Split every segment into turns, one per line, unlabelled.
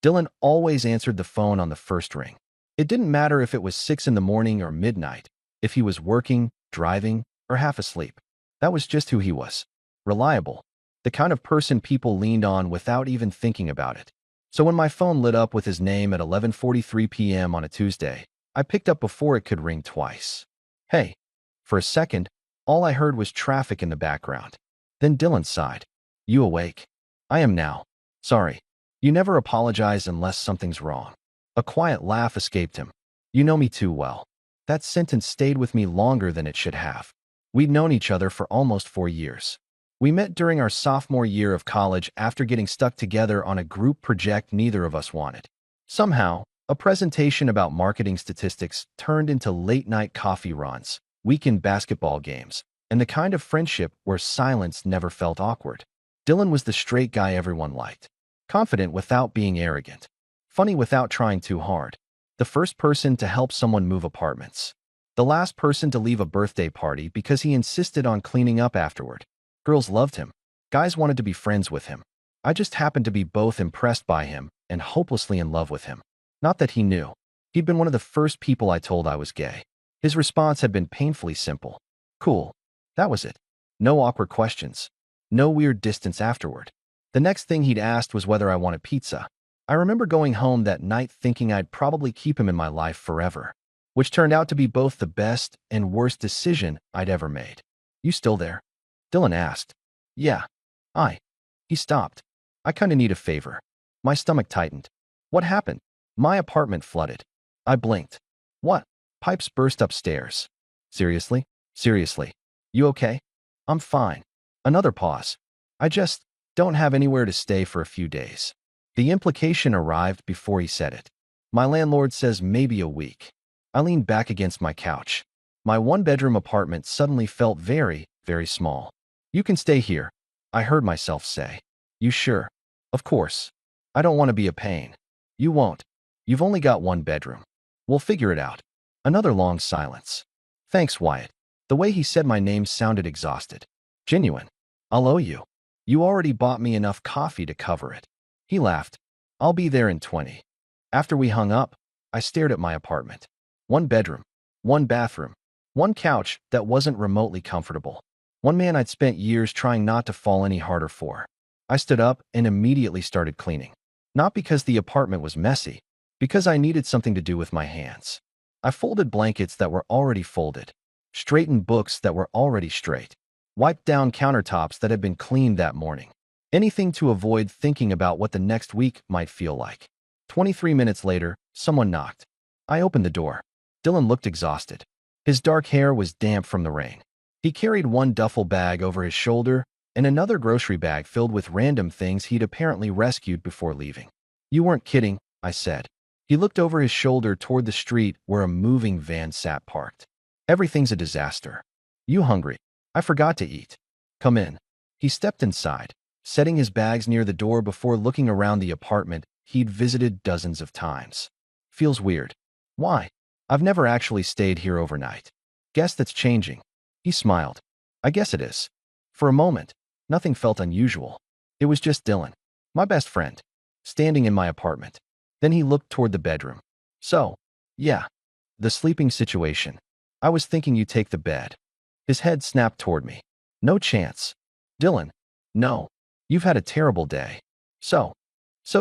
Dylan always answered the phone on the first ring. It didn't matter if it was 6 in the morning or midnight, if he was working, driving, or half asleep. That was just who he was. Reliable. The kind of person people leaned on without even thinking about it. So when my phone lit up with his name at 11:43 p.m. on a Tuesday, I picked up before it could ring twice. Hey. For a second, all I heard was traffic in the background. Then Dylan sighed. You awake? I am now. Sorry. You never apologize unless something's wrong. A quiet laugh escaped him. You know me too well. That sentence stayed with me longer than it should have. We'd known each other for almost 4 years. We met during our sophomore year of college after getting stuck together on a group project neither of us wanted. Somehow, a presentation about marketing statistics turned into late-night coffee runs, weekend basketball games, and the kind of friendship where silence never felt awkward. Dylan was the straight guy everyone liked. Confident without being arrogant. Funny without trying too hard. The first person to help someone move apartments. The last person to leave a birthday party because he insisted on cleaning up afterward. Girls loved him. Guys wanted to be friends with him. I just happened to be both impressed by him and hopelessly in love with him. Not that he knew. He'd been one of the first people I told I was gay. His response had been painfully simple. Cool. That was it. No awkward questions. No weird distance afterward. The next thing he'd asked was whether I wanted pizza. I remember going home that night thinking I'd probably keep him in my life forever, which turned out to be both the best and worst decision I'd ever made. You still there? Dylan asked. Yeah. He stopped. I kinda need a favor. My stomach tightened. What happened? My apartment flooded. I blinked. What? Pipes burst upstairs. Seriously? Seriously. You okay? I'm fine. Another pause. I just don't have anywhere to stay for a few days. The implication arrived before he said it. My landlord says maybe a week. I leaned back against my couch. My one-bedroom apartment suddenly felt very, very small. You can stay here, I heard myself say. You sure? Of course. I don't want to be a pain. You won't. You've only got one bedroom. We'll figure it out. Another long silence. Thanks, Wyatt. The way he said my name sounded exhausted. Genuine. I'll owe you. You already bought me enough coffee to cover it. He laughed. I'll be there in 20. After we hung up, I stared at my apartment. One bedroom, one bathroom, one couch that wasn't remotely comfortable. One man I'd spent years trying not to fall any harder for. I stood up and immediately started cleaning. Not because the apartment was messy, because I needed something to do with my hands. I folded blankets that were already folded, straightened books that were already straight, wiped down countertops that had been cleaned that morning. Anything to avoid thinking about what the next week might feel like. 23 minutes later, someone knocked. I opened the door. Dylan looked exhausted. His dark hair was damp from the rain. He carried one duffel bag over his shoulder and another grocery bag filled with random things he'd apparently rescued before leaving. You weren't kidding, I said. He looked over his shoulder toward the street where a moving van sat parked. Everything's a disaster. You hungry? I forgot to eat. Come in. He stepped inside, setting his bags near the door before looking around the apartment he'd visited dozens of times. Feels weird. Why? I've never actually stayed here overnight. Guess that's changing. He smiled. I guess it is. For a moment, nothing felt unusual. It was just Dylan, my best friend, standing in my apartment. Then he looked toward the bedroom. So, yeah, the sleeping situation. I was thinking you'd take the bed. His head snapped toward me. No chance. Dylan, no. You've had a terrible day. So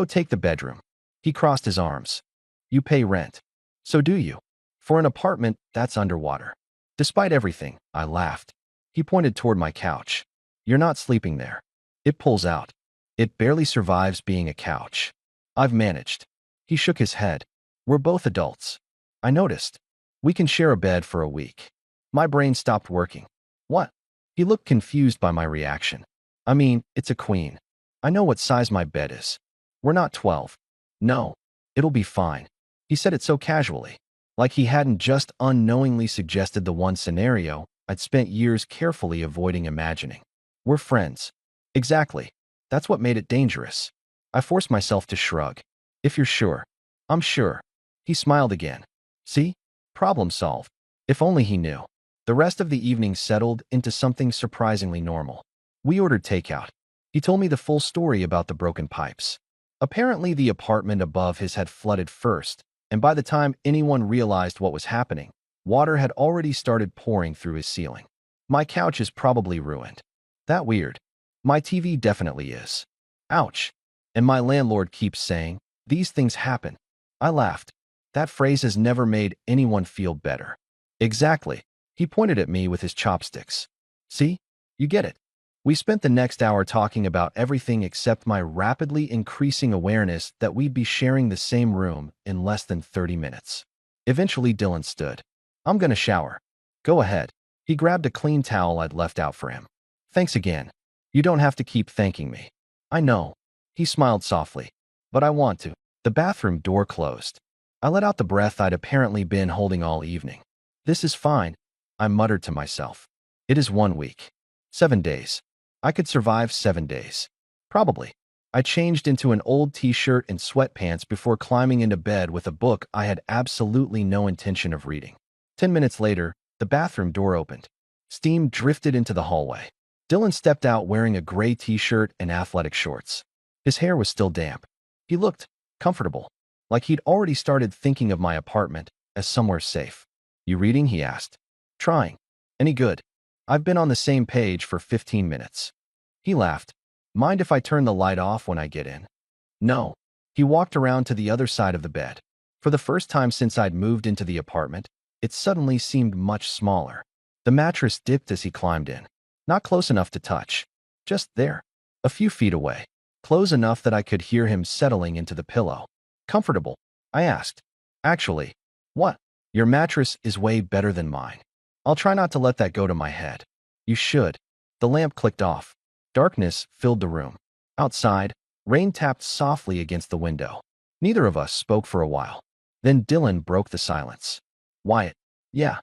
take the bedroom. He crossed his arms. You pay rent. So do you. For an apartment that's underwater. Despite everything, I laughed. He pointed toward my couch. You're not sleeping there. It pulls out. It barely survives being a couch. I've managed. He shook his head. We're both adults. I noticed. We can share a bed for a week. My brain stopped working. What? He looked confused by my reaction. I mean, it's a queen. I know what size my bed is. We're not 12. No. It'll be fine. He said it so casually, like he hadn't just unknowingly suggested the one scenario I'd spent years carefully avoiding imagining. We're friends. Exactly. That's what made it dangerous. I forced myself to shrug. If you're sure. I'm sure. He smiled again. See? Problem solved. If only he knew. The rest of the evening settled into something surprisingly normal. We ordered takeout. He told me the full story about the broken pipes. Apparently, the apartment above his had flooded first, and by the time anyone realized what was happening, water had already started pouring through his ceiling. My couch is probably ruined. That weird. My TV definitely is. Ouch. And my landlord keeps saying, these things happen. I laughed. That phrase has never made anyone feel better. Exactly. He pointed at me with his chopsticks. See? You get it. We spent the next hour talking about everything except my rapidly increasing awareness that we'd be sharing the same room in less than 30 minutes. Eventually, Dylan stood. I'm gonna shower. Go ahead. He grabbed a clean towel I'd left out for him. Thanks again. You don't have to keep thanking me. I know. He smiled softly. But I want to. The bathroom door closed. I let out the breath I'd apparently been holding all evening. This is fine, I muttered to myself. It is 1 week. 7 days. I could survive 7 days. Probably. I changed into an old t-shirt and sweatpants before climbing into bed with a book I had absolutely no intention of reading. 10 minutes later, the bathroom door opened. Steam drifted into the hallway. Dylan stepped out wearing a gray t-shirt and athletic shorts. His hair was still damp. He looked comfortable, like he'd already started thinking of my apartment as somewhere safe. You reading? He asked. Trying. Any good? I've been on the same page for 15 minutes. He laughed. Mind if I turn the light off when I get in? No. He walked around to the other side of the bed. For the first time since I'd moved into the apartment, it suddenly seemed much smaller. The mattress dipped as he climbed in. Not close enough to touch. Just there. A few feet away. Close enough that I could hear him settling into the pillow. Comfortable? I asked. Actually. What? Your mattress is way better than mine. I'll try not to let that go to my head. You should. The lamp clicked off. Darkness filled the room. Outside, rain tapped softly against the window. Neither of us spoke for a while. Then Dylan broke the silence. Wyatt. Yeah.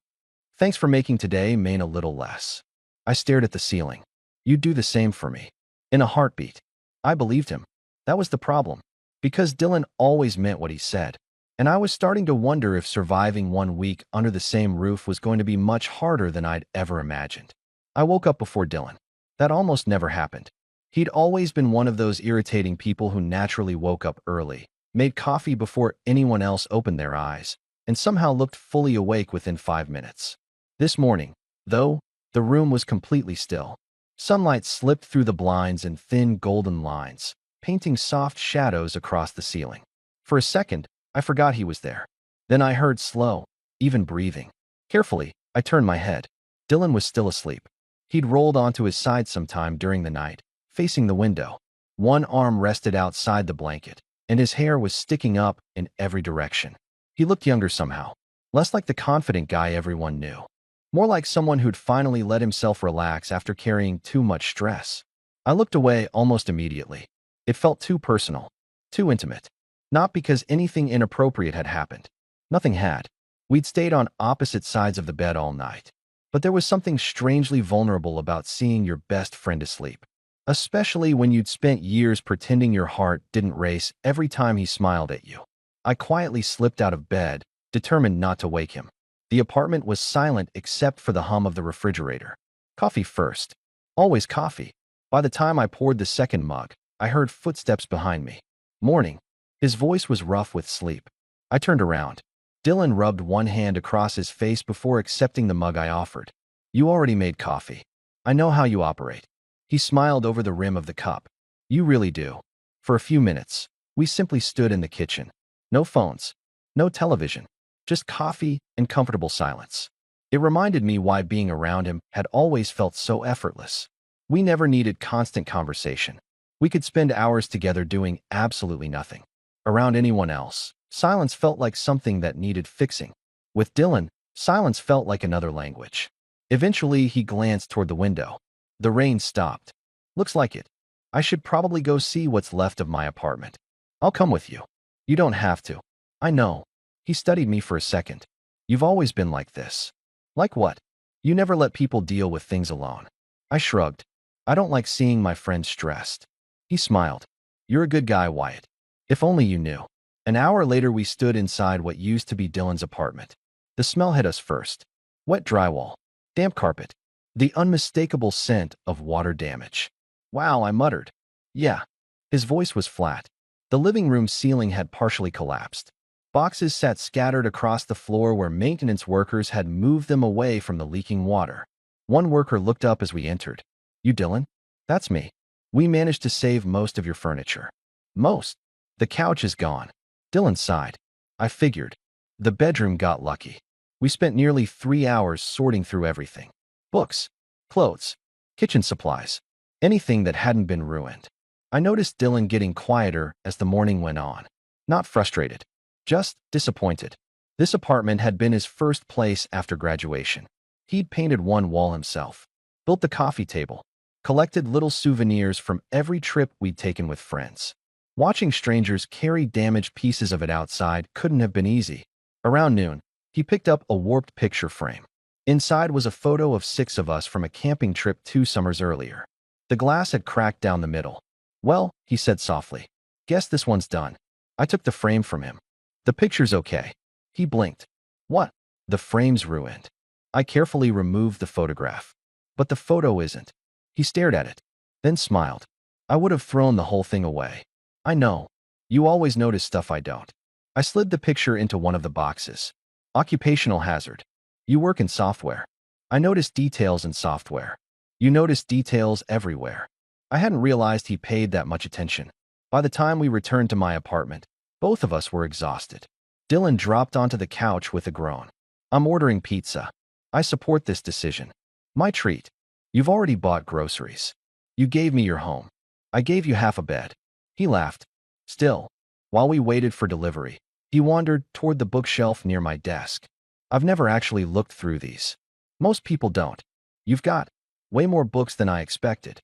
Thanks for making today mean a little less. I stared at the ceiling. You'd do the same for me. In a heartbeat. I believed him. That was the problem. Because Dylan always meant what he said. And I was starting to wonder if surviving 1 week under the same roof was going to be much harder than I'd ever imagined. I woke up before Dylan. That almost never happened. He'd always been one of those irritating people who naturally woke up early, made coffee before anyone else opened their eyes, and somehow looked fully awake within 5 minutes. This morning, though, the room was completely still. Sunlight slipped through the blinds in thin golden lines, painting soft shadows across the ceiling. For a second, I forgot he was there. Then I heard slow, even breathing. Carefully, I turned my head. Dylan was still asleep. He'd rolled onto his side sometime during the night, facing the window. One arm rested outside the blanket, and his hair was sticking up in every direction. He looked younger somehow, less like the confident guy everyone knew. More like someone who'd finally let himself relax after carrying too much stress. I looked away almost immediately. It felt too personal, too intimate. Not because anything inappropriate had happened. Nothing had. We'd stayed on opposite sides of the bed all night. But there was something strangely vulnerable about seeing your best friend asleep. Especially when you'd spent years pretending your heart didn't race every time he smiled at you. I quietly slipped out of bed, determined not to wake him. The apartment was silent except for the hum of the refrigerator. Coffee first. Always coffee. By the time I poured the second mug, I heard footsteps behind me. Morning. His voice was rough with sleep. I turned around. Dylan rubbed one hand across his face before accepting the mug I offered. You already made coffee. I know how you operate. He smiled over the rim of the cup. You really do. For a few minutes, we simply stood in the kitchen. No phones. No television. Just coffee and comfortable silence. It reminded me why being around him had always felt so effortless. We never needed constant conversation. We could spend hours together doing absolutely nothing. Around anyone else, silence felt like something that needed fixing. With Dylan, silence felt like another language. Eventually, he glanced toward the window. The rain stopped. Looks like it. I should probably go see what's left of my apartment. I'll come with you. You don't have to. I know. He studied me for a second. You've always been like this. Like what? You never let people deal with things alone. I shrugged. I don't like seeing my friends stressed. He smiled. You're a good guy, Wyatt. If only you knew. An hour later, we stood inside what used to be Dylan's apartment. The smell hit us first. Wet drywall. Damp carpet. The unmistakable scent of water damage. Wow, I muttered. Yeah. His voice was flat. The living room ceiling had partially collapsed. Boxes sat scattered across the floor where maintenance workers had moved them away from the leaking water. One worker looked up as we entered. "You Dylan?" "That's me. We managed to save most of your furniture." "Most? The couch is gone." Dylan sighed. "I figured. The bedroom got lucky. We spent nearly 3 hours sorting through everything. Books, clothes, kitchen supplies, anything that hadn't been ruined." I noticed Dylan getting quieter as the morning went on. Not frustrated, just disappointed. This apartment had been his first place after graduation. He'd painted one wall himself, built the coffee table, collected little souvenirs from every trip we'd taken with friends. Watching strangers carry damaged pieces of it outside couldn't have been easy. Around noon, he picked up a warped picture frame. Inside was a photo of 6 of us from a camping trip 2 summers earlier. The glass had cracked down the middle. "Well," he said softly, "guess this one's done." I took the frame from him. "The picture's okay." He blinked. "What?" "The frame's ruined." I carefully removed the photograph. "But the photo isn't." He stared at it, then smiled. "I would have thrown the whole thing away." "I know. You always notice stuff I don't." I slid the picture into one of the boxes. "Occupational hazard. You work in software." "I noticed details in software." "You notice details everywhere." I hadn't realized he paid that much attention. By the time we returned to my apartment, both of us were exhausted. Dylan dropped onto the couch with a groan. "I'm ordering pizza." "I support this decision." "My treat." "You've already bought groceries." "You gave me your home." "I gave you half a bed." He laughed. Still, while we waited for delivery, he wandered toward the bookshelf near my desk. "I've never actually looked through these." "Most people don't." "You've got way more books than I expected."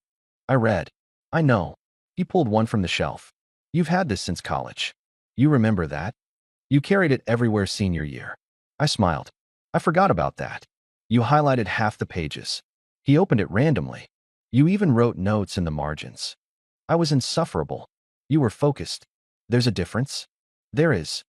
I read. "I know." He pulled one from the shelf. "You've had this since college. You remember that? You carried it everywhere senior year." I smiled. "I forgot about that." "You highlighted half the pages." He opened it randomly. "You even wrote notes in the margins." I was insufferable. "You were focused." "There's a difference." "There is."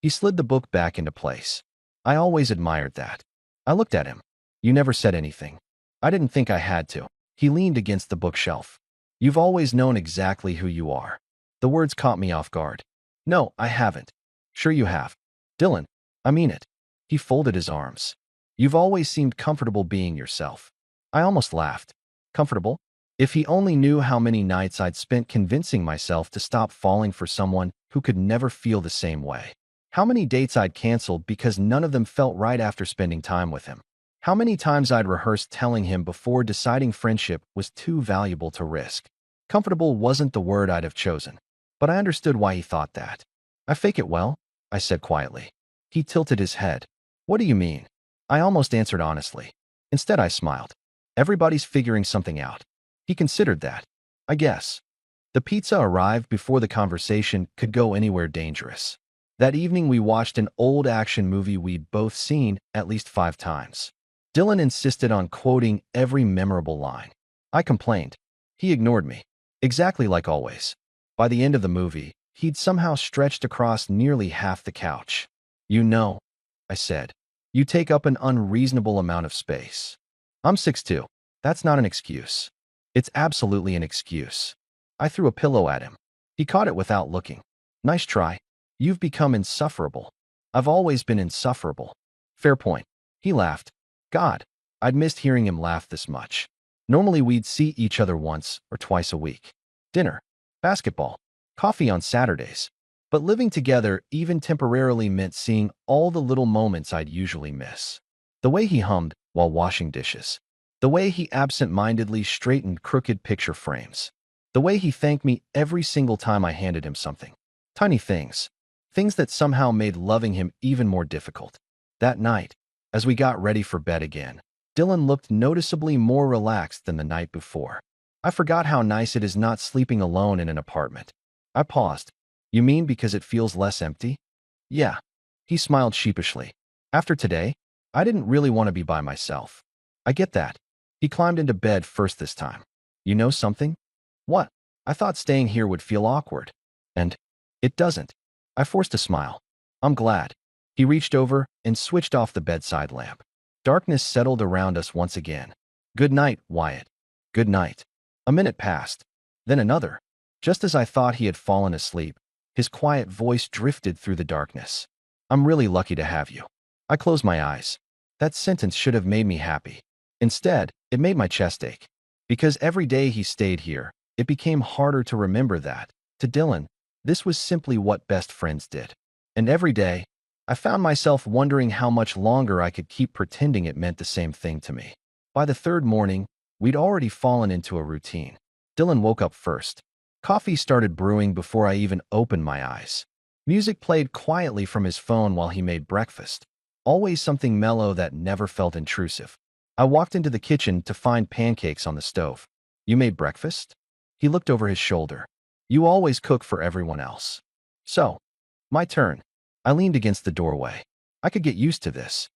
He slid the book back into place. "I always admired that." I looked at him. "You never said anything." "I didn't think I had to." He leaned against the bookshelf. "You've always known exactly who you are." The words caught me off guard. "No, I haven't." "Sure you have." "Dylan, I mean it." He folded his arms. "You've always seemed comfortable being yourself." I almost laughed. Comfortable? If he only knew how many nights I'd spent convincing myself to stop falling for someone who could never feel the same way. How many dates I'd canceled because none of them felt right after spending time with him. How many times I'd rehearsed telling him before deciding friendship was too valuable to risk. Comfortable wasn't the word I'd have chosen, but I understood why he thought that. "I fake it well," I said quietly. He tilted his head. "What do you mean?" I almost answered honestly. Instead, I smiled. "Everybody's figuring something out." He considered that. "I guess." The pizza arrived before the conversation could go anywhere dangerous. That evening, we watched an old action movie we'd both seen at least 5 times. Dylan insisted on quoting every memorable line. I complained. He ignored me. Exactly like always. By the end of the movie, he'd somehow stretched across nearly half the couch. "You know," I said, "you take up an unreasonable amount of space." "I'm 6'2". That's not an excuse." "It's absolutely an excuse." I threw a pillow at him. He caught it without looking. "Nice try. You've become insufferable." "I've always been insufferable." "Fair point." He laughed. God, I'd missed hearing him laugh this much. Normally we'd see each other once or twice a week. Dinner, basketball, coffee on Saturdays. But living together, even temporarily, meant seeing all the little moments I'd usually miss. The way he hummed while washing dishes. The way he absent-mindedly straightened crooked picture frames. The way he thanked me every single time I handed him something. Tiny things. Things that somehow made loving him even more difficult. That night, as we got ready for bed again, Dylan looked noticeably more relaxed than the night before. I forgot how nice it is not sleeping alone in an apartment. I paused. "You mean because it feels less empty?" "Yeah." He smiled sheepishly. "After today, I didn't really want to be by myself." "I get that." He climbed into bed first this time. "You know something?" "What?" "I thought staying here would feel awkward." "And it doesn't." I forced a smile. "I'm glad." He reached over and switched off the bedside lamp. Darkness settled around us once again. "Good night, Wyatt." "Good night." A minute passed. Then another. Just as I thought he had fallen asleep, His quiet voice drifted through the darkness. I'm really lucky to have you. I closed my eyes. That sentence should have made me happy. Instead, it made my chest ache. Because every day he stayed here, it became harder to remember that, to Dylan, this was simply what best friends did. And every day, I found myself wondering how much longer I could keep pretending it meant the same thing to me. By the third morning, we'd already fallen into a routine. Dylan woke up first. Coffee started brewing before I even opened my eyes. Music played quietly from his phone while he made breakfast. Always something mellow that never felt intrusive. I walked into the kitchen to find pancakes on the stove. You made breakfast? He looked over his shoulder. You always cook for everyone else. So, my turn. I leaned against the doorway. I could get used to this.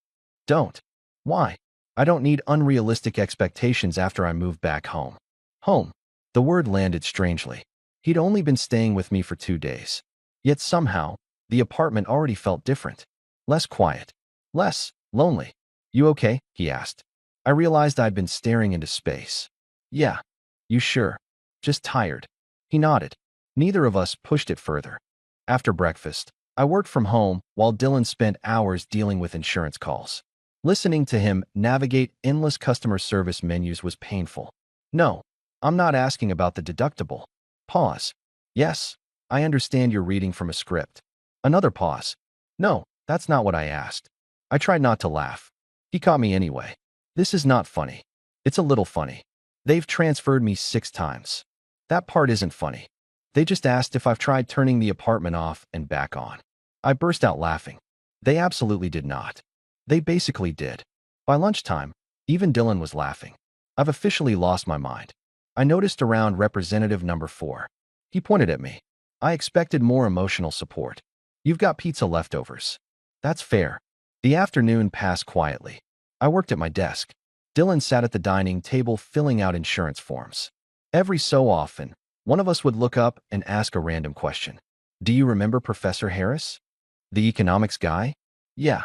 Don't. Why? I don't need unrealistic expectations after I moved back home. Home. The word landed strangely. He'd only been staying with me for 2 days. Yet somehow, the apartment already felt different. Less quiet. Less lonely. You okay? He asked. I realized I'd been staring into space. Yeah. You sure? Just tired. He nodded. Neither of us pushed it further. After breakfast, I worked from home while Dylan spent hours dealing with insurance calls. Listening to him navigate endless customer service menus was painful. No, I'm not asking about the deductible. Pause. Yes, I understand you're reading from a script. Another pause. No, that's not what I asked. I tried not to laugh. He caught me anyway. This is not funny. It's a little funny. They've transferred me 6 times. That part isn't funny. They just asked if I've tried turning the apartment off and back on. I burst out laughing. They absolutely did not. They basically did. By lunchtime, even Dylan was laughing. I've officially lost my mind. I noticed around representative number 4. He pointed at me. I expected more emotional support. You've got pizza leftovers. That's fair. The afternoon passed quietly. I worked at my desk. Dylan sat at the dining table filling out insurance forms. Every so often, one of us would look up and ask a random question. Do you remember Professor Harris? The economics guy? Yeah.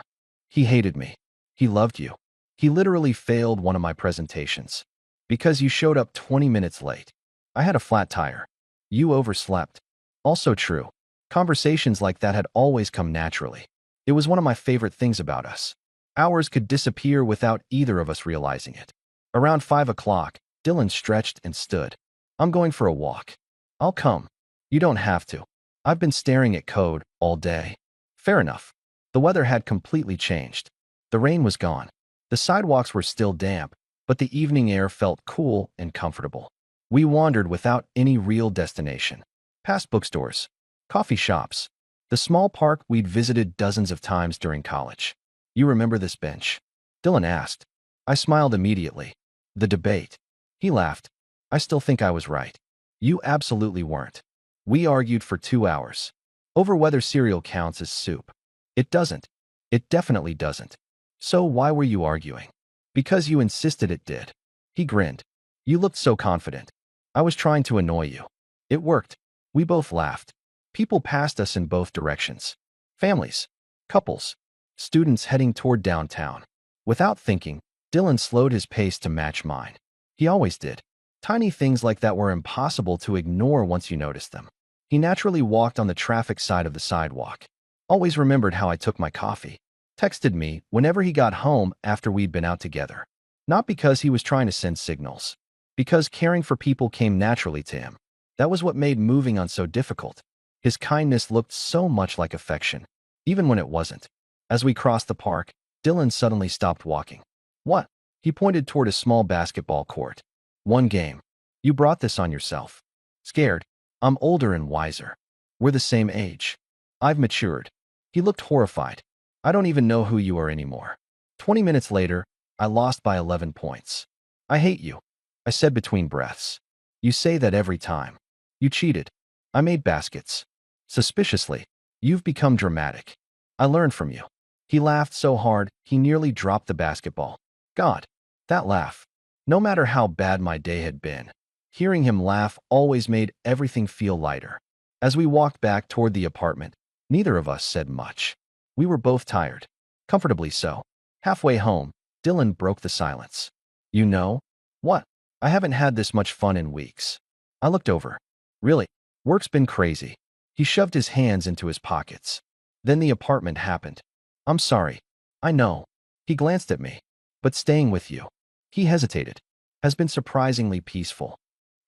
He hated me. He loved you. He literally failed one of my presentations. Because you showed up 20 minutes late. I had a flat tire. You overslept. Also true. Conversations like that had always come naturally. It was one of my favorite things about us. Hours could disappear without either of us realizing it. Around 5 o'clock, Dylan stretched and stood. I'm going for a walk. I'll come. You don't have to. I've been staring at code all day. Fair enough. The weather had completely changed. The rain was gone. The sidewalks were still damp, but the evening air felt cool and comfortable. We wandered without any real destination. Past bookstores, coffee shops, the small park we'd visited dozens of times during college. You remember this bench? Dylan asked. I smiled immediately. The debate. He laughed. I still think I was right. You absolutely weren't. We argued for 2 hours. Over whether cereal counts as soup. It doesn't. It definitely doesn't. So why were you arguing? Because you insisted it did. He grinned. You looked so confident. I was trying to annoy you. It worked. We both laughed. People passed us in both directions. Families. Couples. Students heading toward downtown. Without thinking, Dylan slowed his pace to match mine. He always did. Tiny things like that were impossible to ignore once you noticed them. He naturally walked on the traffic side of the sidewalk. Always remembered how I took my coffee. Texted me whenever he got home after we'd been out together. Not because he was trying to send signals. Because caring for people came naturally to him. That was what made moving on so difficult. His kindness looked so much like affection, even when it wasn't. As we crossed the park, Dylan suddenly stopped walking. What? He pointed toward a small basketball court. One game. You brought this on yourself. Scared. I'm older and wiser. We're the same age. I've matured. He looked horrified. I don't even know who you are anymore. 20 minutes later, I lost by 11 points. I hate you. I said between breaths. You say that every time. You cheated. I made baskets. Suspiciously. You've become dramatic. I learned from you. He laughed so hard, he nearly dropped the basketball. God, that laugh. No matter how bad my day had been, hearing him laugh always made everything feel lighter. As we walked back toward the apartment, neither of us said much. We were both tired. Comfortably so. Halfway home, Dylan broke the silence. You know? What? I haven't had this much fun in weeks. I looked over. Really? Work's been crazy. He shoved his hands into his pockets. Then the apartment happened. I'm sorry. I know. He glanced at me. But staying with you. He hesitated. Has been surprisingly peaceful.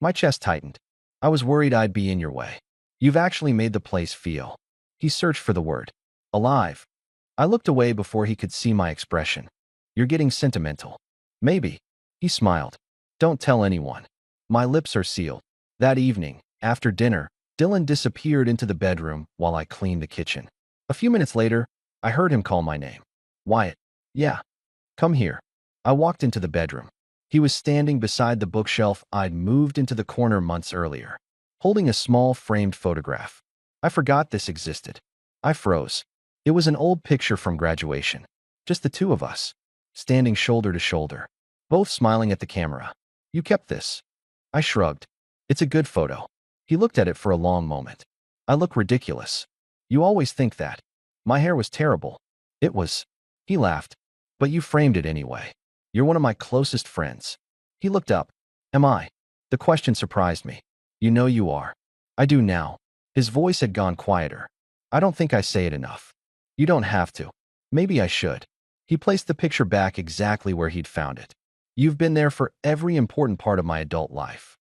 My chest tightened. I was worried I'd be in your way. You've actually made the place feel. He searched for the word. Alive. I looked away before he could see my expression. You're getting sentimental. Maybe. He smiled. Don't tell anyone. My lips are sealed. That evening, after dinner, Dylan disappeared into the bedroom while I cleaned the kitchen. A few minutes later, I heard him call my name. Wyatt. Yeah. Come here. I walked into the bedroom. He was standing beside the bookshelf I'd moved into the corner months earlier, holding a small framed photograph. I forgot this existed. I froze. It was an old picture from graduation. Just the two of us, standing shoulder to shoulder, both smiling at the camera. You kept this. I shrugged. It's a good photo. He looked at it for a long moment. I look ridiculous. You always think that. My hair was terrible. It was. He laughed. But you framed it anyway. You're one of my closest friends. He looked up. Am I? The question surprised me. You know you are. I do now. His voice had gone quieter. I don't think I say it enough. You don't have to. Maybe I should. He placed the picture back exactly where he'd found it. You've been there for every important part of my adult life.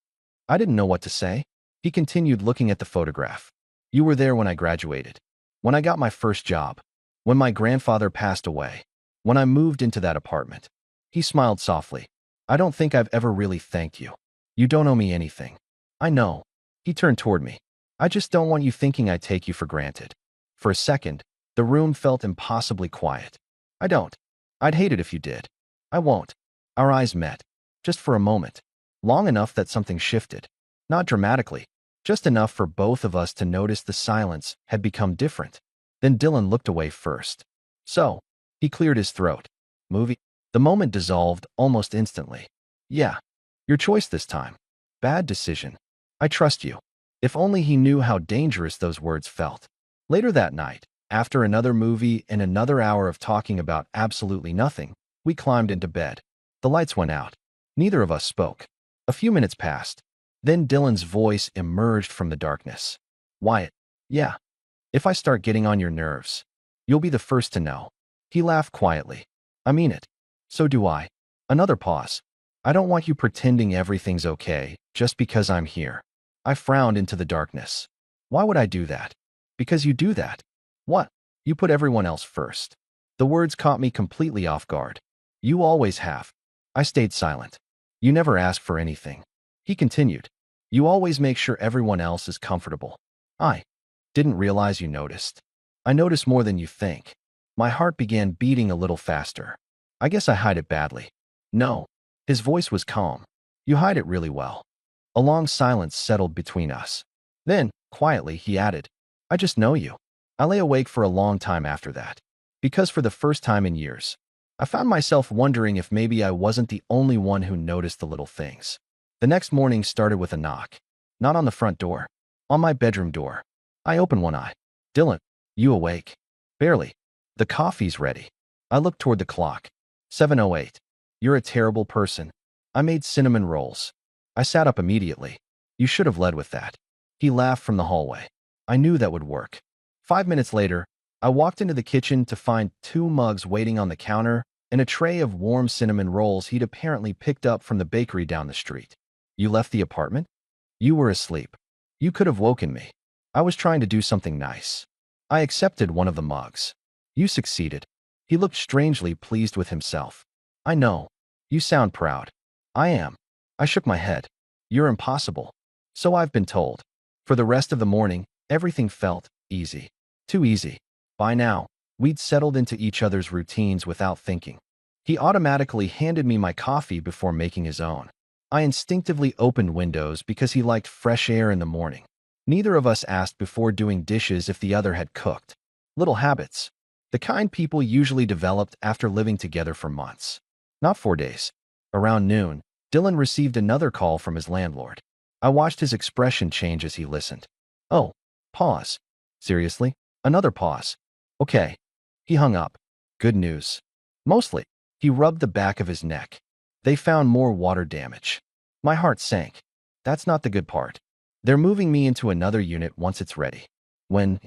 I didn't know what to say. He continued looking at the photograph. You were there when I graduated. When I got my first job. When my grandfather passed away. When I moved into that apartment. He smiled softly. I don't think I've ever really thanked you. You don't owe me anything. I know. He turned toward me. I just don't want you thinking I take you for granted. For a second, the room felt impossibly quiet. I don't. I'd hate it if you did. I won't. Our eyes met. Just for a moment. Long enough that something shifted. Not dramatically. Just enough for both of us to notice the silence had become different. Then Dylan looked away first. So, he cleared his throat. Movie? The moment dissolved almost instantly. Yeah. Your choice this time. Bad decision. I trust you. If only he knew how dangerous those words felt. Later that night, after another movie and another hour of talking about absolutely nothing, we climbed into bed. The lights went out. Neither of us spoke. A few minutes passed. Then Dylan's voice emerged from the darkness. Wyatt. Yeah. If I start getting on your nerves, you'll be the first to know. He laughed quietly. I mean it. So do I. Another pause. I don't want you pretending everything's okay just because I'm here. I frowned into the darkness. Why would I do that? Because you do that. What? You put everyone else first. The words caught me completely off guard. You always have. I stayed silent. You never ask for anything. He continued. You always make sure everyone else is comfortable. I didn't realize you noticed. I noticed more than you think. My heart began beating a little faster. I guess I hide it badly. No. His voice was calm. You hide it really well. A long silence settled between us. Then, quietly, he added, I just know you. I lay awake for a long time after that. Because for the first time in years, I found myself wondering if maybe I wasn't the only one who noticed the little things. The next morning started with a knock. Not on the front door. On my bedroom door. I opened one eye. Dylan, you awake? Barely. The coffee's ready. I looked toward the clock. 7:08. You're a terrible person. I made cinnamon rolls. I sat up immediately. You should have led with that. He laughed from the hallway. I knew that would work. 5 minutes later, I walked into the kitchen to find 2 mugs waiting on the counter and a tray of warm cinnamon rolls he'd apparently picked up from the bakery down the street. You left the apartment? You were asleep. You could have woken me. I was trying to do something nice. I accepted one of the mugs. You succeeded. He looked strangely pleased with himself. I know. You sound proud. I am. I shook my head. You're impossible. So I've been told. For the rest of the morning, everything felt easy. Too easy. By now, we'd settled into each other's routines without thinking. He automatically handed me my coffee before making his own. I instinctively opened windows because he liked fresh air in the morning. Neither of us asked before doing dishes if the other had cooked. Little habits. The kind people usually developed after living together for months. Not 4 days. Around noon, Dylan received another call from his landlord. I watched his expression change as he listened. Oh, pause. Seriously? Another pause. Okay. He hung up. Good news. Mostly. He rubbed the back of his neck. They found more water damage. My heart sank. That's not the good part. They're moving me into another unit once it's ready. When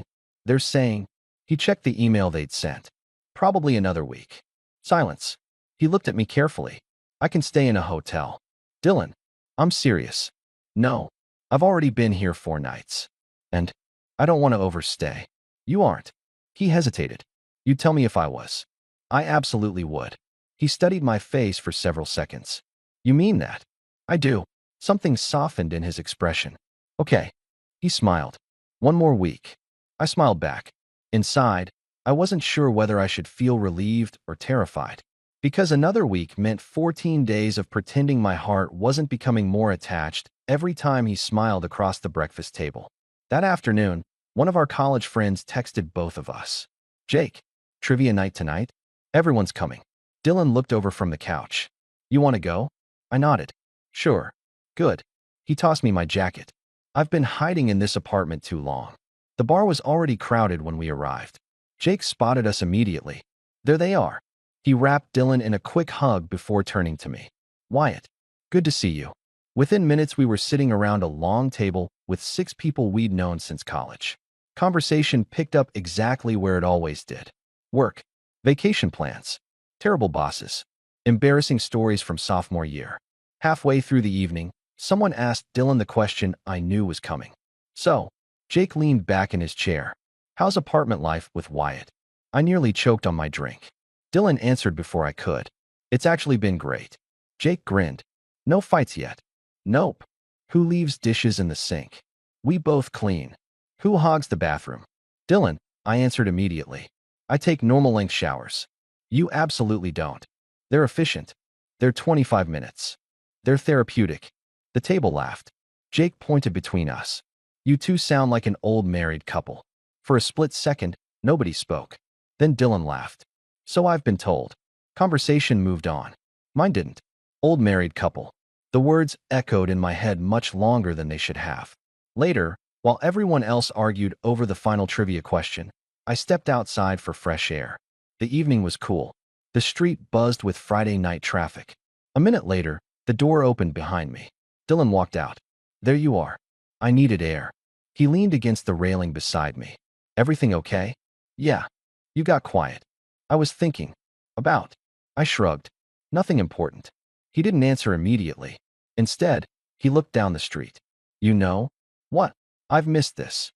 they're saying, he checked the email they'd sent. Probably another week. Silence. He looked at me carefully. I can stay in a hotel. Dylan, I'm serious. No, I've already been here 4 nights. And I don't want to overstay. You aren't. He hesitated. You'd tell me if I was. I absolutely would. He studied my face for several seconds. You mean that? I do. Something softened in his expression. Okay. He smiled. 1 more week. I smiled back. Inside, I wasn't sure whether I should feel relieved or terrified. Because another week meant 14 days of pretending my heart wasn't becoming more attached every time he smiled across the breakfast table. That afternoon, one of our college friends texted both of us. Jake, trivia night tonight? Everyone's coming. Dylan looked over from the couch. You want to go? I nodded. Sure. Good. He tossed me my jacket. I've been hiding in this apartment too long. The bar was already crowded when we arrived. Jake spotted us immediately. There they are. He wrapped Dylan in a quick hug before turning to me. Wyatt, good to see you. Within minutes, we were sitting around a long table with 6 people we'd known since college. Conversation picked up exactly where it always did. Work, vacation plans, terrible bosses, embarrassing stories from sophomore year. Halfway through the evening, someone asked Dylan the question I knew was coming. So, Jake leaned back in his chair. How's apartment life with Wyatt? I nearly choked on my drink. Dylan answered before I could. It's actually been great. Jake grinned. No fights yet. Nope. Who leaves dishes in the sink? We both clean. Who hogs the bathroom? Dylan, I answered immediately. I take normal-length showers. You absolutely don't. They're efficient. They're 25 minutes. They're therapeutic. The table laughed. Jake pointed between us. You two sound like an old married couple. For a split second, nobody spoke. Then Dylan laughed. So I've been told. Conversation moved on. Mine didn't. Old married couple. The words echoed in my head much longer than they should have. Later, while everyone else argued over the final trivia question, I stepped outside for fresh air. The evening was cool. The street buzzed with Friday night traffic. A minute later, the door opened behind me. Dylan walked out. There you are. I needed air. He leaned against the railing beside me. Everything okay? Yeah. You got quiet. I was thinking. About. I shrugged. Nothing important. He didn't answer immediately. Instead, he looked down the street. You know? What? I've missed this.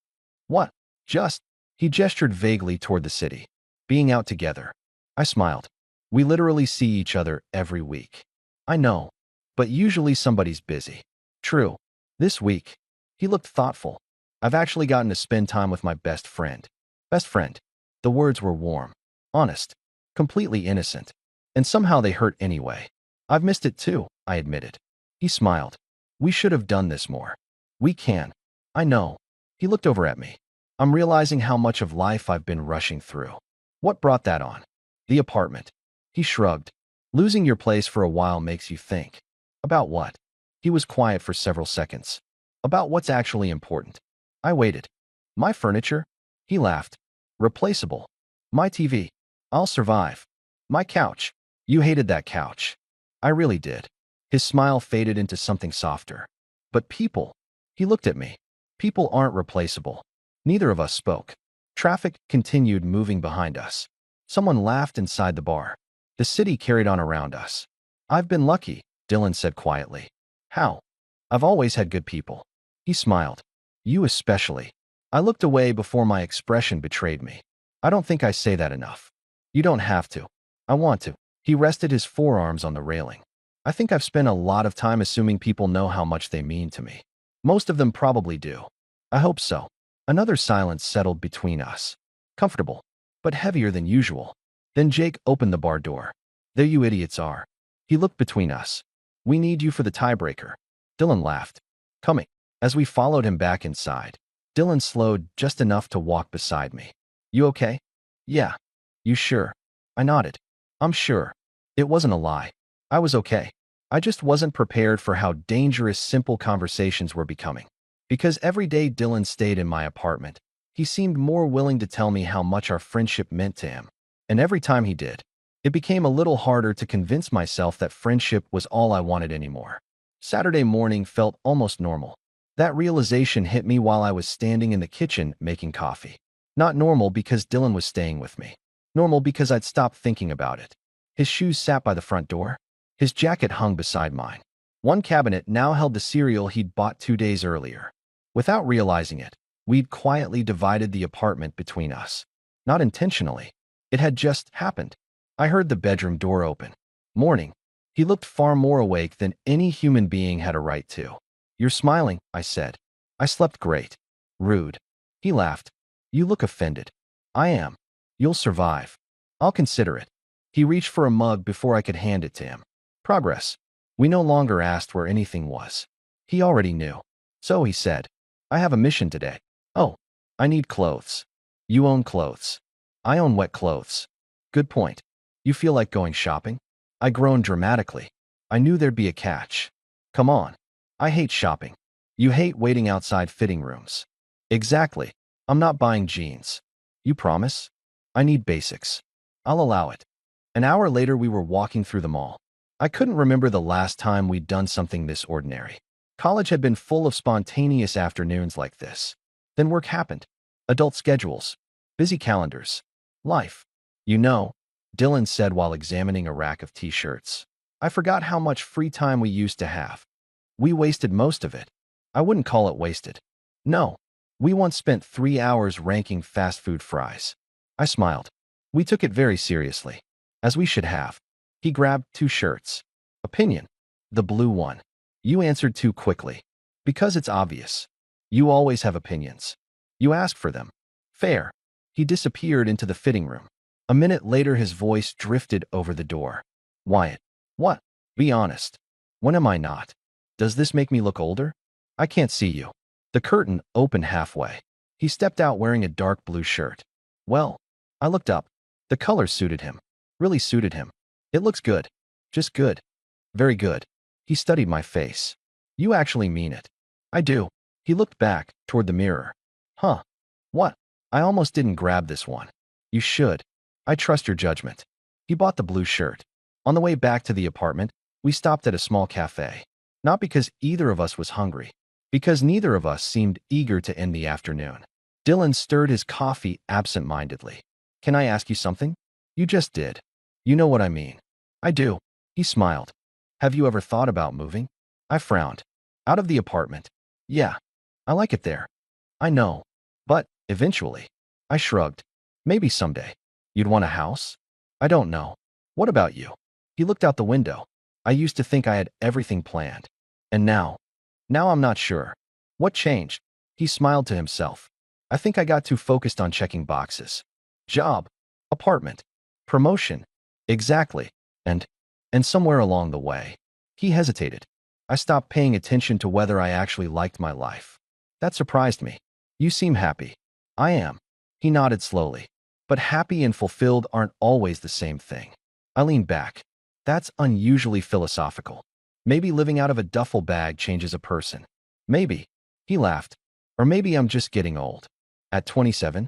What? Just. He gestured vaguely toward the city. Being out together. I smiled. We literally see each other every week. I know. But usually somebody's busy. True. This week. He looked thoughtful. I've actually gotten to spend time with my best friend. Best friend. The words were warm. Honest. Completely innocent. And somehow they hurt anyway. I've missed it too, I admitted. He smiled. We should have done this more. We can. I know. He looked over at me. I'm realizing how much of life I've been rushing through. What brought that on? The apartment. He shrugged. Losing your place for a while makes you think. About what? He was quiet for several seconds. About what's actually important. I waited. My furniture? He laughed. Replaceable. My TV. I'll survive. My couch. You hated that couch. I really did. His smile faded into something softer. But people. He looked at me. People aren't replaceable. Neither of us spoke. Traffic continued moving behind us. Someone laughed inside the bar. The city carried on around us. I've been lucky, Dylan said quietly. How? I've always had good people. He smiled. You especially. I looked away before my expression betrayed me. I don't think I say that enough. You don't have to. I want to. He rested his forearms on the railing. I think I've spent a lot of time assuming people know how much they mean to me. Most of them probably do. I hope so. Another silence settled between us. Comfortable, but heavier than usual. Then Jake opened the bar door. There you idiots are. He looked between us. We need you for the tiebreaker. Dylan laughed. Coming. As we followed him back inside, Dylan slowed just enough to walk beside me. You okay? Yeah. You sure? I nodded. I'm sure. It wasn't a lie. I was okay. I just wasn't prepared for how dangerous simple conversations were becoming. Because every day Dylan stayed in my apartment, he seemed more willing to tell me how much our friendship meant to him. And every time he did, it became a little harder to convince myself that friendship was all I wanted anymore. Saturday morning felt almost normal. That realization hit me while I was standing in the kitchen making coffee. Not normal because Dylan was staying with me. Normal because I'd stopped thinking about it. His shoes sat by the front door. His jacket hung beside mine. One cabinet now held the cereal he'd bought 2 days earlier. Without realizing it, we'd quietly divided the apartment between us. Not intentionally. It had just happened. I heard the bedroom door open. Morning. He looked far more awake than any human being had a right to. "You're smiling," I said. "I slept great." "Rude." He laughed. "You look offended." "I am." "You'll survive." "I'll consider it." He reached for a mug before I could hand it to him. Progress. We no longer asked where anything was. He already knew. "So," he said, "I have a mission today." "Oh, I need clothes." "You own clothes." "I own wet clothes." "Good point." "You feel like going shopping?" I groaned dramatically. I knew there'd be a catch. "Come on." "I hate shopping." "You hate waiting outside fitting rooms." "Exactly. I'm not buying jeans." "You promise?" "I need basics." "I'll allow it." An hour later, we were walking through the mall. I couldn't remember the last time we'd done something this ordinary. College had been full of spontaneous afternoons like this. Then work happened. Adult schedules. Busy calendars. Life. "You know," Dylan said while examining a rack of t-shirts, "I forgot how much free time we used to have. We wasted most of it." "I wouldn't call it wasted." "No. We once spent 3 hours ranking fast food fries." I smiled. "We took it very seriously." "As we should have." He grabbed 2 shirts. "Opinion." "The blue one." "You answered too quickly." "Because it's obvious. You always have opinions. You ask for them." "Fair." He disappeared into the fitting room. A minute later, his voice drifted over the door. "Wyatt." "What?" "Be honest." "When am I not? Does this make me look older?" "I can't see you." The curtain opened halfway. He stepped out wearing a dark blue shirt. "Well," I looked up. The color suited him. Really suited him. "It looks good." "Just good." "Very good." He studied my face. "You actually mean it." "I do." He looked back, toward the mirror. "Huh. What?" "I almost didn't grab this one." "You should. I trust your judgment." He bought the blue shirt. On the way back to the apartment, we stopped at a small cafe. Not because either of us was hungry. Because neither of us seemed eager to end the afternoon. Dylan stirred his coffee absent-mindedly. "Can I ask you something?" "You just did." "You know what I mean." "I do." He smiled. "Have you ever thought about moving?" I frowned. "Out of the apartment?" "Yeah. I like it there." "I know. But, eventually." I shrugged. "Maybe someday." "You'd want a house?" "I don't know." "What about you?" He looked out the window. "I used to think I had everything planned. And now? Now I'm not sure." "What changed?" He smiled to himself. "I think I got too focused on checking boxes. Job. Apartment. Promotion. Exactly. And somewhere along the way." He hesitated. I stopped paying attention to whether I actually liked my life. That surprised me. "You seem happy." "I am." He nodded slowly. "But happy and fulfilled aren't always the same thing." I leaned back. "That's unusually philosophical. Maybe living out of a duffel bag changes a person." "Maybe." He laughed. "Or maybe I'm just getting old." "At 27?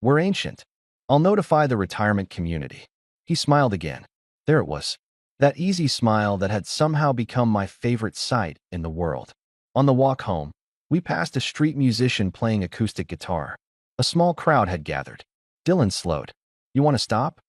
We're ancient." "I'll notify the retirement community." He smiled again. There it was. That easy smile that had somehow become my favorite sight in the world. On the walk home, we passed a street musician playing acoustic guitar. A small crowd had gathered. Dylan slowed. "You want to stop?"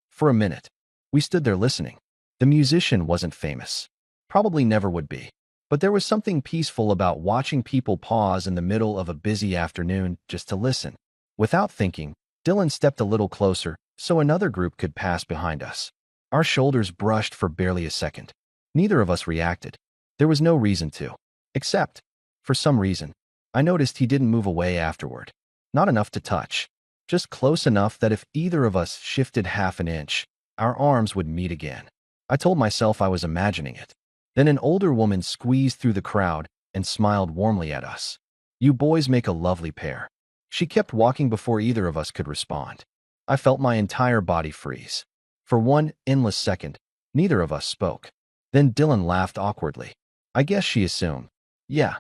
For a minute. We stood there listening. The musician wasn't famous. Probably never would be. But there was something peaceful about watching people pause in the middle of a busy afternoon just to listen. Without thinking, Dylan stepped a little closer so another group could pass behind us. Our shoulders brushed for barely a second. Neither of us reacted. There was no reason to. Except, for some reason, I noticed he didn't move away afterward. Not enough to touch. Just close enough that if either of us shifted half an inch, our arms would meet again. I told myself I was imagining it. Then an older woman squeezed through the crowd and smiled warmly at us. "You boys make a lovely pair." She kept walking before either of us could respond. I felt my entire body freeze. For one endless second, neither of us spoke. Then Dylan laughed awkwardly. I guess she assumed. "Yeah."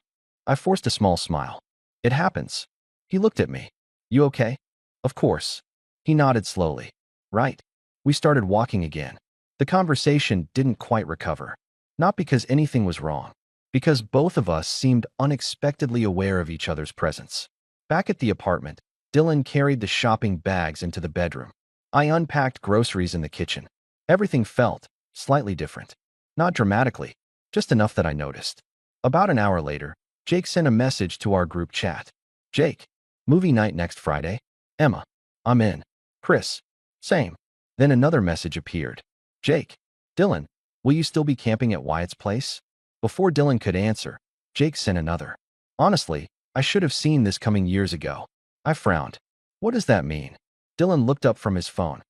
I forced a small smile. "It happens." He looked at me. "You okay?" "Of course." He nodded slowly. "Right." We started walking again. The conversation didn't quite recover. Not because anything was wrong. because both of us seemed unexpectedly aware of each other's presence. Back at the apartment, Dylan carried the shopping bags into the bedroom. I unpacked groceries in the kitchen. Everything felt slightly different. Not dramatically, just enough that I noticed. About an hour later, Jake sent a message to our group chat. Jake, movie night next Friday? Emma, I'm in. Chris, same. Then another message appeared. Jake, Dylan, will you still be camping at Wyatt's place? Before Dylan could answer, Jake sent another. Honestly, I should have seen this coming years ago. I frowned. What does that mean? Dylan looked up from his phone.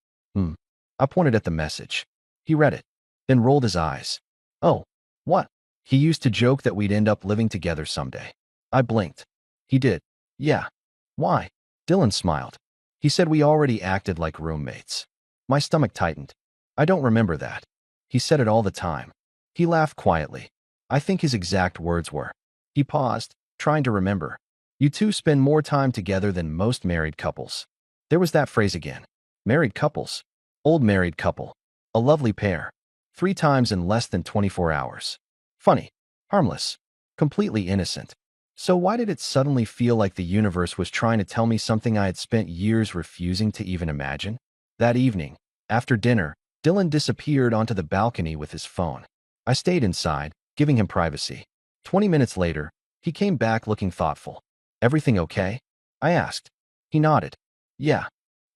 I pointed at the message. He read it, then rolled his eyes. Oh, what? He used to joke that we'd end up living together someday. I blinked. He did. Yeah. Why? Dylan smiled. He said we already acted like roommates. My stomach tightened. I don't remember that. He said it all the time. He laughed quietly. I think his exact words were. He paused, trying to remember. You two spend more time together than most married couples. There was that phrase again. Married couples. Old married couple. A lovely pair. 3 times in less than 24 hours. Funny. Harmless. Completely innocent. So why did it suddenly feel like the universe was trying to tell me something I had spent years refusing to even imagine? That evening, after dinner, Dylan disappeared onto the balcony with his phone. I stayed inside, giving him privacy. 20 minutes later, he came back looking thoughtful. Everything okay? I asked. He nodded. Yeah.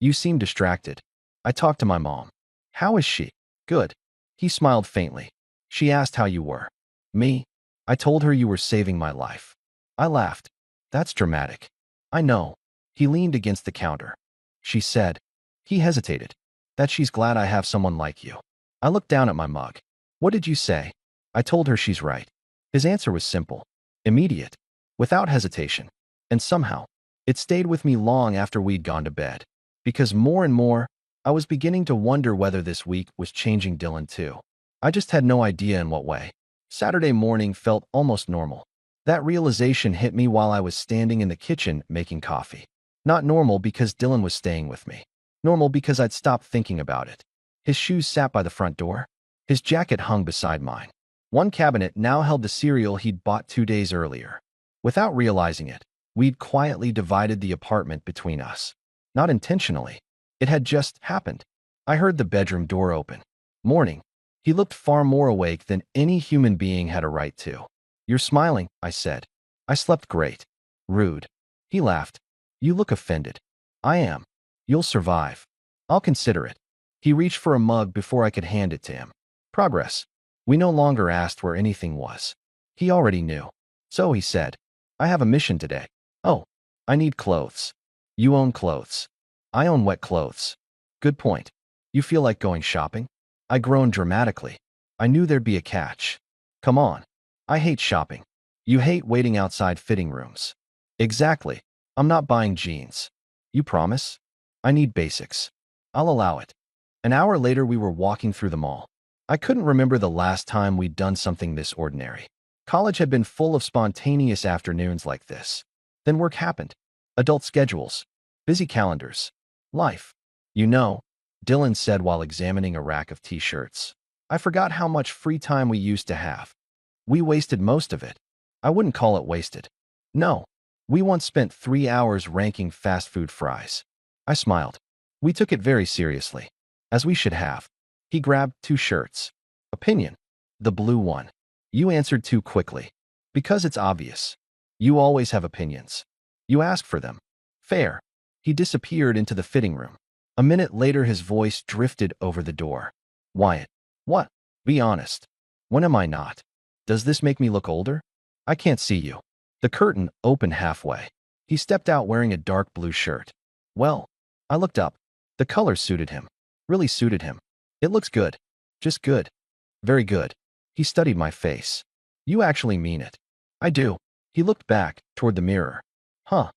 You seem distracted. I talked to my mom. How is she? Good. He smiled faintly. She asked how you were. Me? I told her you were saving my life. I laughed. That's dramatic. I know. He leaned against the counter. She said. He hesitated. That she's glad I have someone like you. I looked down at my mug. What did you say? I told her she's right. His answer was simple. Immediate. Without hesitation. And somehow, it stayed with me long after we'd gone to bed. Because more and more, I was beginning to wonder whether this week was changing Dylan too. I just had no idea in what way. Saturday morning felt almost normal. That realization hit me while I was standing in the kitchen making coffee. Not normal because Dylan was staying with me. Normal because I'd stopped thinking about it. His shoes sat by the front door. His jacket hung beside mine. One cabinet now held the cereal he'd bought 2 days earlier. Without realizing it, we'd quietly divided the apartment between us. Not intentionally. It had just happened. I heard the bedroom door open. Morning. He looked far more awake than any human being had a right to. You're smiling, I said. I slept great. Rude. He laughed. You look offended. I am. You'll survive. I'll consider it. He reached for a mug before I could hand it to him. Progress. We no longer asked where anything was. He already knew. So he said, I have a mission today. Oh, I need clothes. You own clothes. I own wet clothes. Good point. You feel like going shopping? I groaned dramatically. I knew there'd be a catch. Come on. I hate shopping. You hate waiting outside fitting rooms. Exactly. I'm not buying jeans. You promise? I need basics. I'll allow it. An hour later, we were walking through the mall. I couldn't remember the last time we'd done something this ordinary. College had been full of spontaneous afternoons like this. Then work happened. Adult schedules. Busy calendars. Life. You know, Dylan said while examining a rack of t-shirts. I forgot how much free time we used to have. We wasted most of it. I wouldn't call it wasted. No. We once spent 3 hours ranking fast food fries. I smiled. We took it very seriously. As we should have. He grabbed 2 shirts. Opinion. The blue one. You answered too quickly. Because it's obvious. You always have opinions. You ask for them. Fair. He disappeared into the fitting room. A minute later, his voice drifted over the door. Wyatt. What? Be honest. When am I not? Does this make me look older? I can't see you. The curtain opened halfway. He stepped out wearing a dark blue shirt. Well, I looked up. The color suited him. Really suited him. It looks good. Just good. Very good. He studied my face. You actually mean it. I do. He looked back toward the mirror. Huh.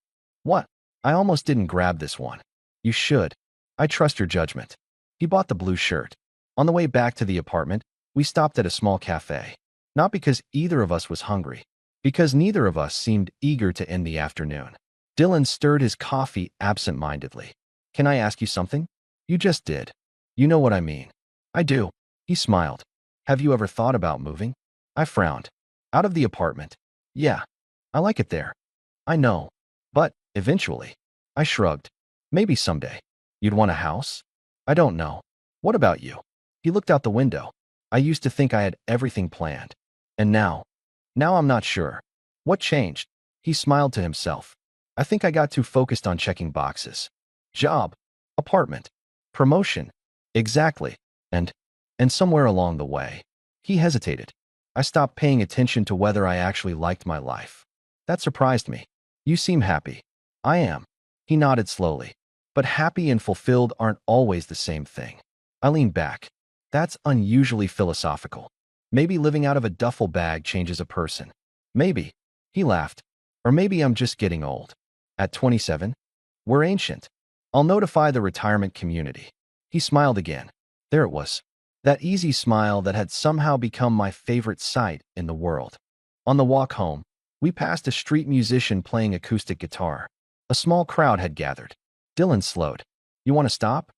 What? I almost didn't grab this one. You should. I trust your judgment. He bought the blue shirt. On the way back to the apartment, we stopped at a small cafe. Not because either of us was hungry. Because neither of us seemed eager to end the afternoon. Dylan stirred his coffee absent-mindedly. Can I ask you something? You just did. You know what I mean. I do. He smiled. Have you ever thought about moving? I frowned. Out of the apartment. Yeah, I like it there. I know. But, eventually. I shrugged. Maybe someday. You'd want a house? I don't know. What about you? He looked out the window. I used to think I had everything planned. And now I'm not sure. What changed? He smiled to himself. I think I got too focused on checking boxes. Job. Apartment. Promotion. Exactly. And, and somewhere along the way. He hesitated. I stopped paying attention to whether I actually liked my life. That surprised me. You seem happy. I am. He nodded slowly. But happy and fulfilled aren't always the same thing. I leaned back. That's unusually philosophical. Maybe living out of a duffel bag changes a person. Maybe. He laughed. Or maybe I'm just getting old. At 27? We're ancient. I'll notify the retirement community. He smiled again. There it was. That easy smile that had somehow become my favorite sight in the world. On the walk home, we passed a street musician playing acoustic guitar. A small crowd had gathered. Dylan slowed. You want to stop?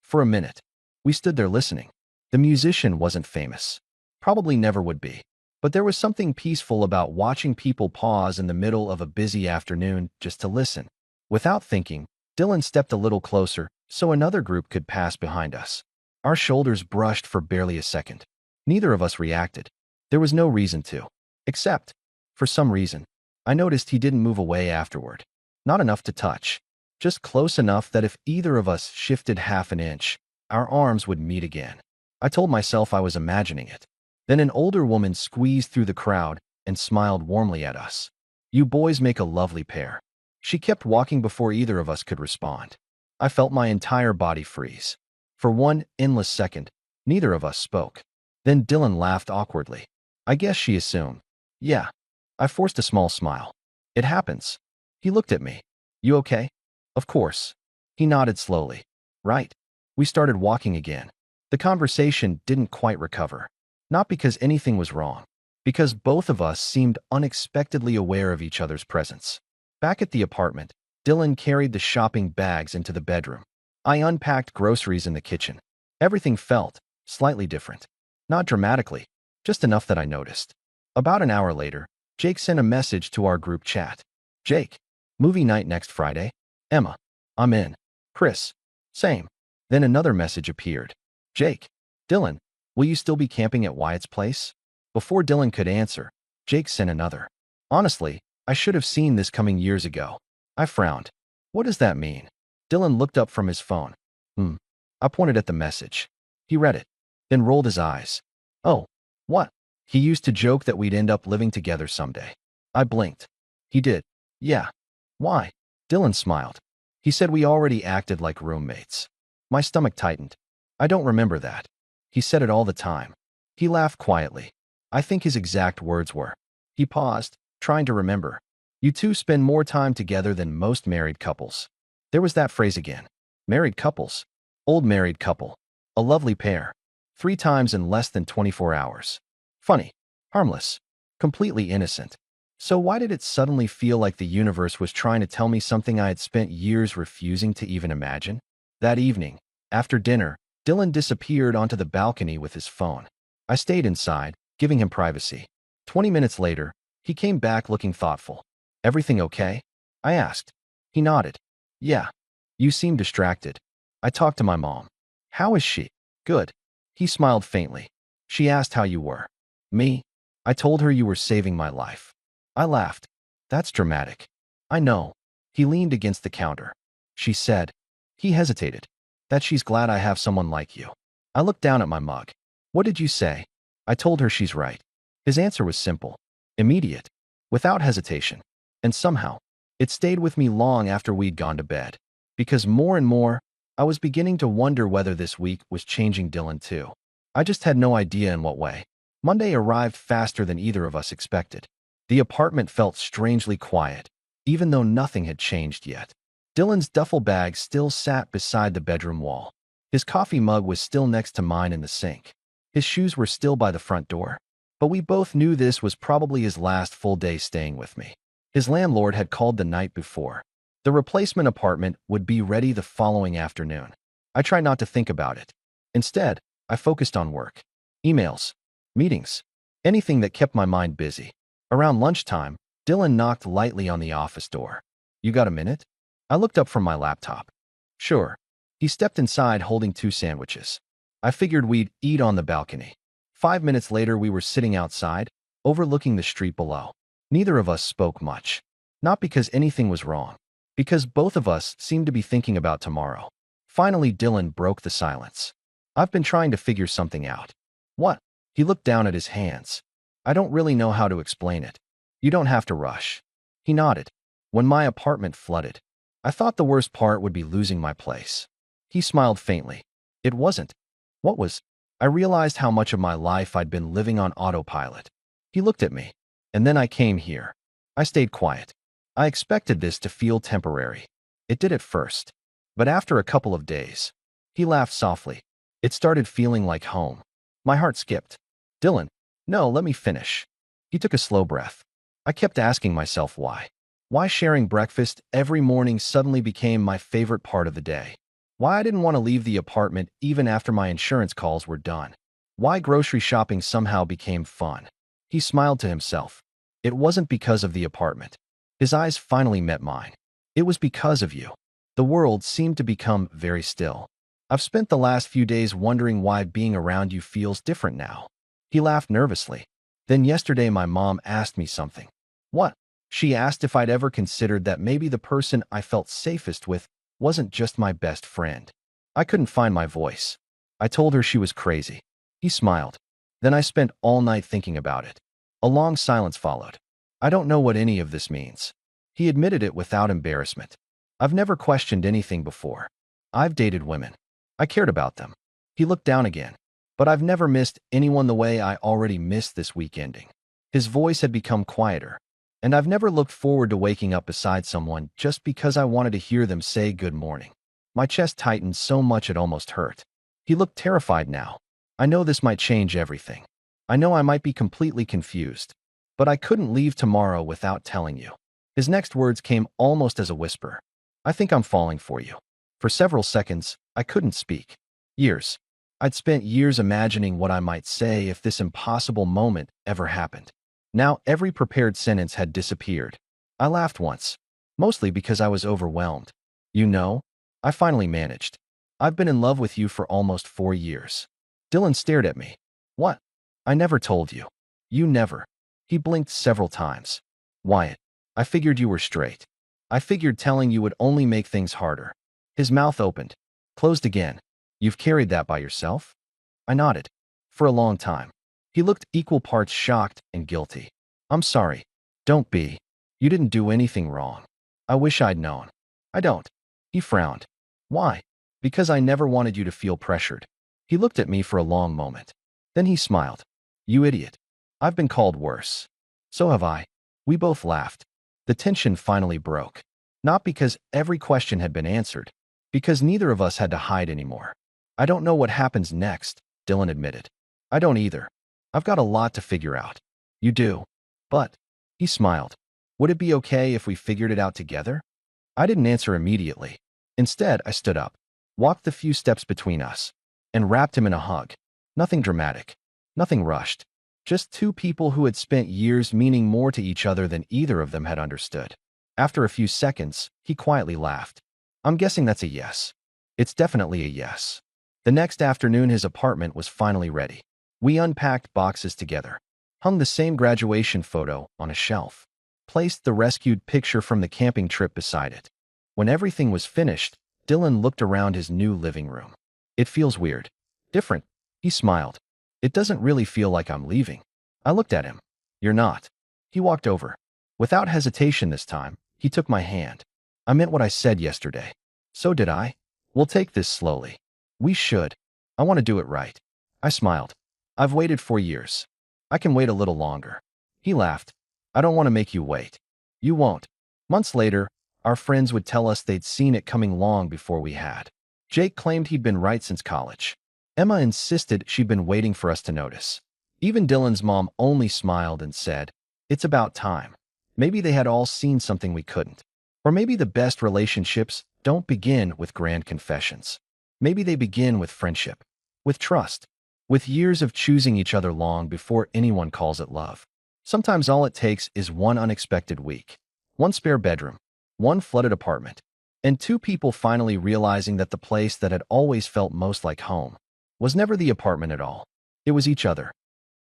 For a minute. We stood there listening. The musician wasn't famous. Probably never would be. But there was something peaceful about watching people pause in the middle of a busy afternoon just to listen. Without thinking, Dylan stepped a little closer so another group could pass behind us. Our shoulders brushed for barely a second. Neither of us reacted. There was no reason to. Except, for some reason, I noticed he didn't move away afterward. Not enough to touch. Just close enough that if either of us shifted half an inch, our arms would meet again. I told myself I was imagining it. Then an older woman squeezed through the crowd and smiled warmly at us. You boys make a lovely pair. She kept walking before either of us could respond. I felt my entire body freeze. For one endless second, neither of us spoke. Then Dylan laughed awkwardly. I guess she assumed. Yeah. I forced a small smile. It happens. He looked at me. You okay? Of course. He nodded slowly. Right. We started walking again. The conversation didn't quite recover. Not because anything was wrong. Because both of us seemed unexpectedly aware of each other's presence. Back at the apartment, Dylan carried the shopping bags into the bedroom. I unpacked groceries in the kitchen. Everything felt slightly different. Not dramatically, just enough that I noticed. About an hour later, Jake sent a message to our group chat. Jake, movie night next Friday? Emma, I'm in. Chris, same. Then another message appeared. Jake, Dylan, will you still be camping at Wyatt's place? Before Dylan could answer, Jake sent another. Honestly, I should have seen this coming years ago. I frowned. What does that mean? Dylan looked up from his phone. I pointed at the message. He read it, then rolled his eyes. Oh, what? He used to joke that we'd end up living together someday. I blinked. He did. Yeah. Why? Dylan smiled. He said we already acted like roommates. My stomach tightened. I don't remember that. He said it all the time. He laughed quietly. I think his exact words were. He paused, trying to remember. You two spend more time together than most married couples. There was that phrase again. Married couples. Old married couple. A lovely pair. 3 times in less than 24 hours. Funny. Harmless. Completely innocent. So why did it suddenly feel like the universe was trying to tell me something I had spent years refusing to even imagine? That evening, after dinner, Dylan disappeared onto the balcony with his phone. I stayed inside, giving him privacy. 20 minutes later, he came back looking thoughtful. Everything okay? I asked. He nodded. Yeah. You seem distracted. I talked to my mom. How is she? Good. He smiled faintly. She asked how you were. Me? I told her you were saving my life. I laughed. That's dramatic. I know. He leaned against the counter. She said. He hesitated. That she's glad I have someone like you. I looked down at my mug. What did you say? I told her she's right. His answer was simple. Immediate. Without hesitation. And somehow, it stayed with me long after we'd gone to bed. Because more and more, I was beginning to wonder whether this week was changing Dylan too. I just had no idea in what way. Monday arrived faster than either of us expected. The apartment felt strangely quiet, even though nothing had changed yet. Dylan's duffel bag still sat beside the bedroom wall. His coffee mug was still next to mine in the sink. His shoes were still by the front door. But we both knew this was probably his last full day staying with me. His landlord had called the night before. The replacement apartment would be ready the following afternoon. I tried not to think about it. Instead, I focused on work. Emails. Meetings. Anything that kept my mind busy. Around lunchtime, Dylan knocked lightly on the office door. You got a minute? I looked up from my laptop. Sure. He stepped inside holding 2 sandwiches. I figured we'd eat on the balcony. 5 minutes later, we were sitting outside, overlooking the street below. Neither of us spoke much. Not because anything was wrong, because both of us seemed to be thinking about tomorrow. Finally, Dylan broke the silence. I've been trying to figure something out. What? He looked down at his hands. I don't really know how to explain it. You don't have to rush. He nodded. When my apartment flooded, I thought the worst part would be losing my place. He smiled faintly. It wasn't. What was? I realized how much of my life I'd been living on autopilot. He looked at me. And then I came here. I stayed quiet. I expected this to feel temporary. It did at first. But after a couple of days, he laughed softly. It started feeling like home. My heart skipped. Dylan, no, let me finish. He took a slow breath. I kept asking myself why. Why sharing breakfast every morning suddenly became my favorite part of the day. Why I didn't want to leave the apartment even after my insurance calls were done. Why grocery shopping somehow became fun. He smiled to himself. It wasn't because of the apartment. His eyes finally met mine. It was because of you. The world seemed to become very still. I've spent the last few days wondering why being around you feels different now. He laughed nervously. Then yesterday my mom asked me something. What? She asked if I'd ever considered that maybe the person I felt safest with wasn't just my best friend. I couldn't find my voice. I told her she was crazy. He smiled. Then I spent all night thinking about it. A long silence followed. I don't know what any of this means. He admitted it without embarrassment. I've never questioned anything before. I've dated women. I cared about them. He looked down again. But I've never missed anyone the way I already missed this week ending. His voice had become quieter. And I've never looked forward to waking up beside someone just because I wanted to hear them say good morning. My chest tightened so much it almost hurt. He looked terrified now. I know this might change everything. I know I might be completely confused. But I couldn't leave tomorrow without telling you. His next words came almost as a whisper. I think I'm falling for you. For several seconds, I couldn't speak. Years. I'd spent years imagining what I might say if this impossible moment ever happened. Now every prepared sentence had disappeared. I laughed once, mostly because I was overwhelmed. You know, I finally managed. I've been in love with you for almost 4 years. Dylan stared at me. What? I never told you. You never. He blinked several times. Wyatt, I figured you were straight. I figured telling you would only make things harder. His mouth opened, closed again. You've carried that by yourself? I nodded. For a long time. He looked equal parts shocked and guilty. I'm sorry. Don't be. You didn't do anything wrong. I wish I'd known. I don't. He frowned. Why? Because I never wanted you to feel pressured. He looked at me for a long moment. Then he smiled. You idiot. I've been called worse. So have I. We both laughed. The tension finally broke. Not because every question had been answered, because neither of us had to hide anymore. I don't know what happens next, Dylan admitted. I don't either. I've got a lot to figure out. You do. But, he smiled. Would it be okay if we figured it out together? I didn't answer immediately. Instead, I stood up, walked the few steps between us, and wrapped him in a hug. Nothing dramatic. Nothing rushed. Just 2 people who had spent years meaning more to each other than either of them had understood. After a few seconds, he quietly laughed. I'm guessing that's a yes. It's definitely a yes. The next afternoon, his apartment was finally ready. We unpacked boxes together, hung the same graduation photo on a shelf, placed the rescued picture from the camping trip beside it. When everything was finished, Dylan looked around his new living room. It feels weird. Different. He smiled. It doesn't really feel like I'm leaving. I looked at him. You're not. He walked over. Without hesitation this time, he took my hand. I meant what I said yesterday. So did I. We'll take this slowly. We should. I want to do it right. I smiled. I've waited 4 years. I can wait a little longer. He laughed. I don't want to make you wait. You won't. Months later, our friends would tell us they'd seen it coming long before we had. Jake claimed he'd been right since college. Emma insisted she'd been waiting for us to notice. Even Dylan's mom only smiled and said, it's about time. Maybe they had all seen something we couldn't. Or maybe the best relationships don't begin with grand confessions. Maybe they begin with friendship, with trust, with years of choosing each other long before anyone calls it love. Sometimes all it takes is one unexpected week, one spare bedroom, one flooded apartment, and two people finally realizing that the place that had always felt most like home was never the apartment at all. It was each other.